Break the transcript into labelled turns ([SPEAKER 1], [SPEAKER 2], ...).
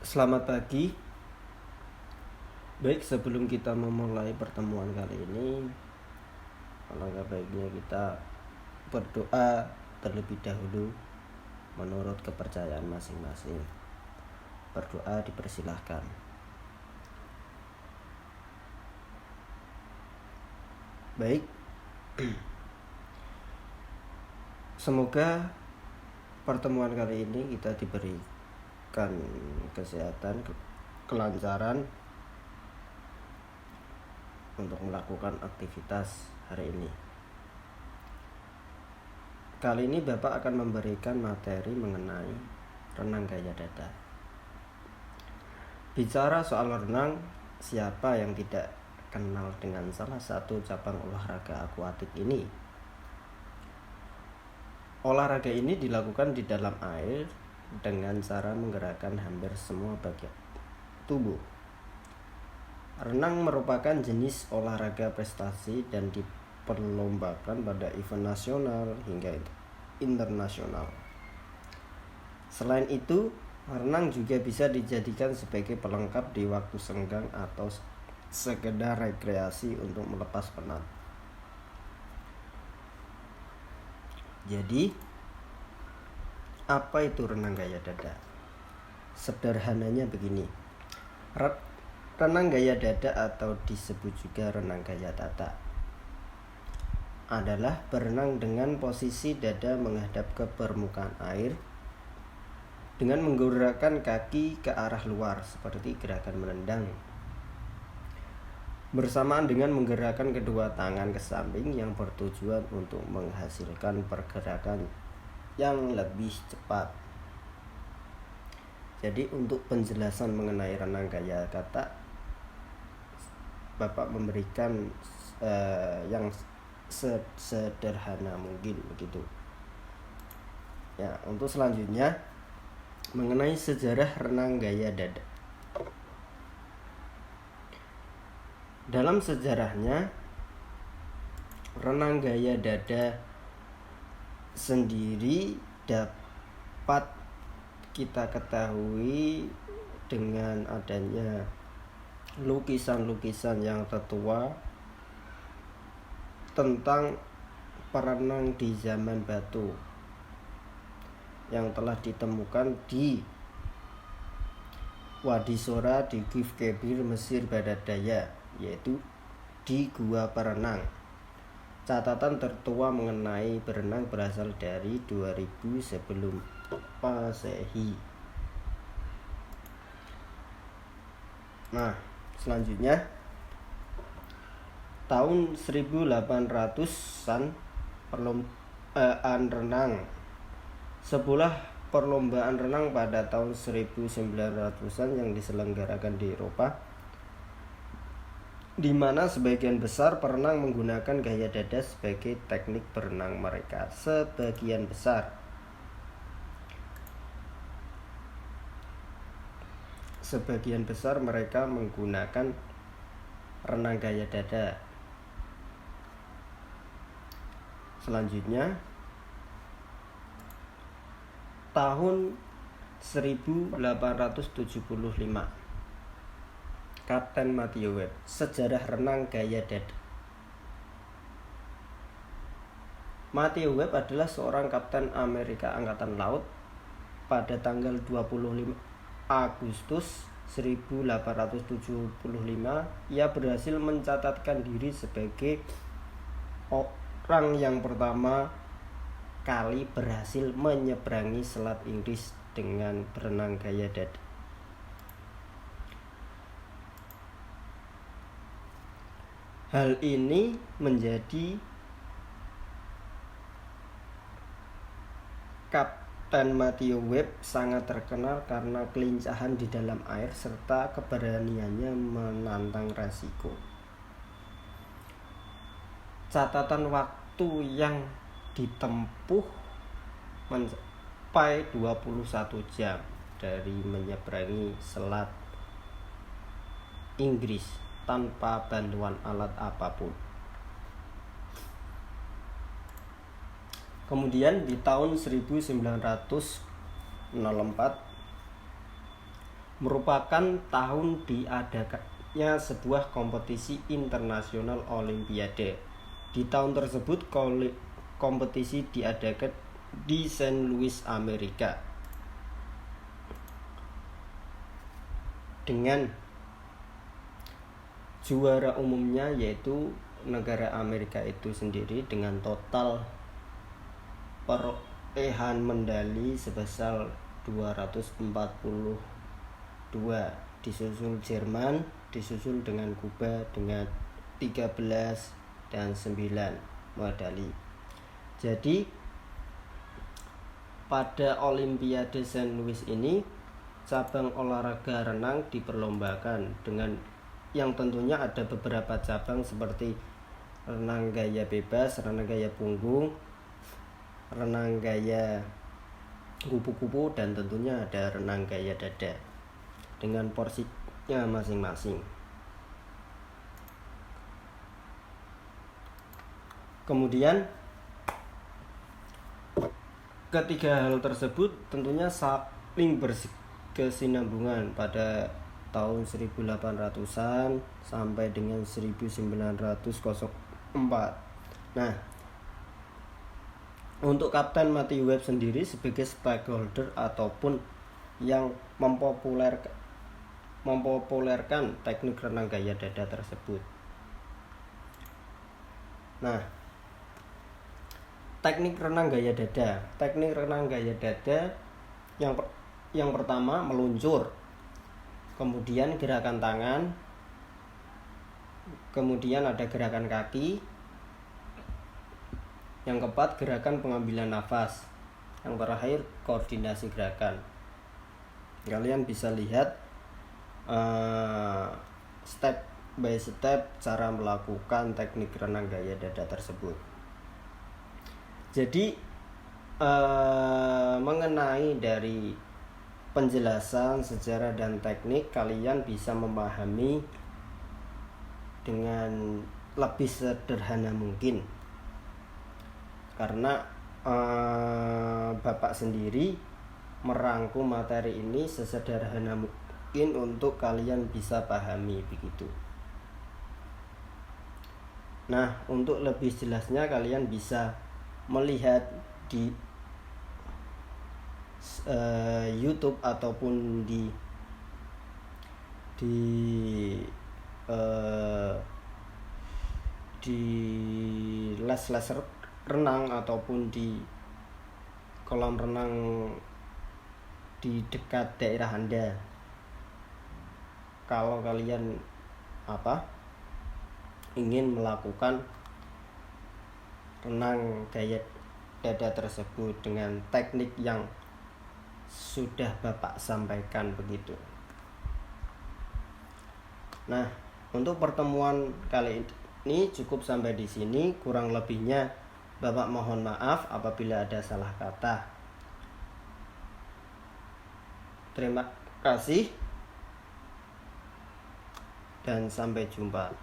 [SPEAKER 1] Selamat pagi. Baik, sebelum kita memulai pertemuan kali ini, alangkah baiknya kita berdoa terlebih dahulu menurut kepercayaan masing-masing. Berdoa dipersilahkan. Baik. Semoga pertemuan kali ini kita diberikan kesehatan, kelancaran untuk melakukan aktivitas hari ini. Kali ini Bapak akan memberikan materi mengenai renang gaya dada. Bicara soal renang, siapa yang tidak kenal dengan salah satu cabang olahraga akuatik ini? Olahraga ini dilakukan di dalam air dengan cara menggerakkan hampir semua bagian tubuh. Renang merupakan jenis olahraga prestasi dan diperlombakan pada event nasional hingga internasional. Selain itu, renang juga bisa dijadikan sebagai pelengkap di waktu senggang atau sekedar rekreasi untuk melepas penat. Jadi, apa itu renang gaya dada? Sederhananya begini. Renang gaya dada atau disebut juga renang gaya tata adalah berenang dengan posisi dada menghadap ke permukaan air dengan menggerakkan kaki ke arah luar seperti gerakan menendang, bersamaan dengan menggerakkan kedua tangan ke samping yang bertujuan untuk menghasilkan pergerakan yang lebih cepat. Jadi untuk penjelasan mengenai renang gaya kata, Bapak memberikan yang sederhana mungkin begitu. Ya, untuk selanjutnya mengenai sejarah renang gaya dada. Dalam sejarahnya, renang gaya dada sendiri dapat kita ketahui dengan adanya lukisan-lukisan yang tertua tentang perenang di zaman batu yang telah ditemukan di Wadi Sora di Gif Kebir, Mesir Barat Daya, yaitu di Gua Perenang. Catatan tertua mengenai berenang berasal dari 2000 sebelum Masehi. Nah, selanjutnya tahun 1800-an perlombaan renang. Sebuah perlombaan renang pada tahun 1900-an yang diselenggarakan di Eropa, di mana sebagian besar perenang menggunakan gaya dada sebagai teknik berenang mereka. Sebagian besar mereka menggunakan renang gaya dada. Selanjutnya tahun 1875, Kapten Matthew Webb, sejarah renang gaya dada. Matthew Webb adalah seorang kapten Amerika Angkatan Laut. Pada tanggal 25 Agustus 1875, ia berhasil mencatatkan diri sebagai orang yang pertama kali berhasil menyeberangi Selat Inggris dengan berenang gaya dada. Hal ini menjadi Kapten Matthew Webb sangat terkenal karena kelincahan di dalam air serta keberaniannya menantang resiko. Catatan waktu yang ditempuh mencapai 21 jam dari menyeberangi Selat Inggris tanpa bantuan alat apapun. Kemudian di tahun 1904 merupakan tahun diadakannya sebuah kompetisi internasional olimpiade. Di tahun tersebut kompetisi diadakan di Saint Louis, Amerika, dengan juara umumnya yaitu negara Amerika itu sendiri dengan total perolehan medali sebesar 242, disusul Jerman, disusul dengan Kuba dengan 13 dan 9 medali. Jadi pada Olimpiade Saint Louis ini cabang olahraga renang diperlombakan dengan yang tentunya ada beberapa cabang seperti renang gaya bebas, renang gaya punggung, renang gaya kupu-kupu, dan tentunya ada renang gaya dada dengan porsinya masing-masing. Kemudian ketiga hal tersebut tentunya saling berkesinambungan pada tahun 1800-an sampai dengan 1904. Nah, untuk Kapten Matthew Webb sendiri sebagai stakeholder ataupun yang mempopulerkan teknik renang gaya dada tersebut. Nah, teknik renang gaya dada. Teknik renang gaya dada yang pertama meluncur, kemudian gerakan tangan, kemudian ada gerakan kaki, yang keempat gerakan pengambilan nafas, yang terakhir koordinasi gerakan. Kalian bisa lihat step by step cara melakukan teknik renang gaya dada tersebut. Jadi mengenai dari penjelasan sejarah dan teknik, kalian bisa memahami dengan lebih sederhana mungkin, karena Bapak sendiri merangkum materi ini sesederhana mungkin untuk kalian bisa pahami begitu. Nah, untuk lebih jelasnya kalian bisa melihat di YouTube ataupun di les-les renang ataupun di kolam renang di dekat daerah Anda. Kalau kalian ingin melakukan renang gaya dada tersebut dengan teknik yang sudah Bapak sampaikan begitu. Nah, untuk pertemuan kali ini cukup sampai di sini. Kurang lebihnya Bapak mohon maaf apabila ada salah kata. Terima kasih dan sampai jumpa.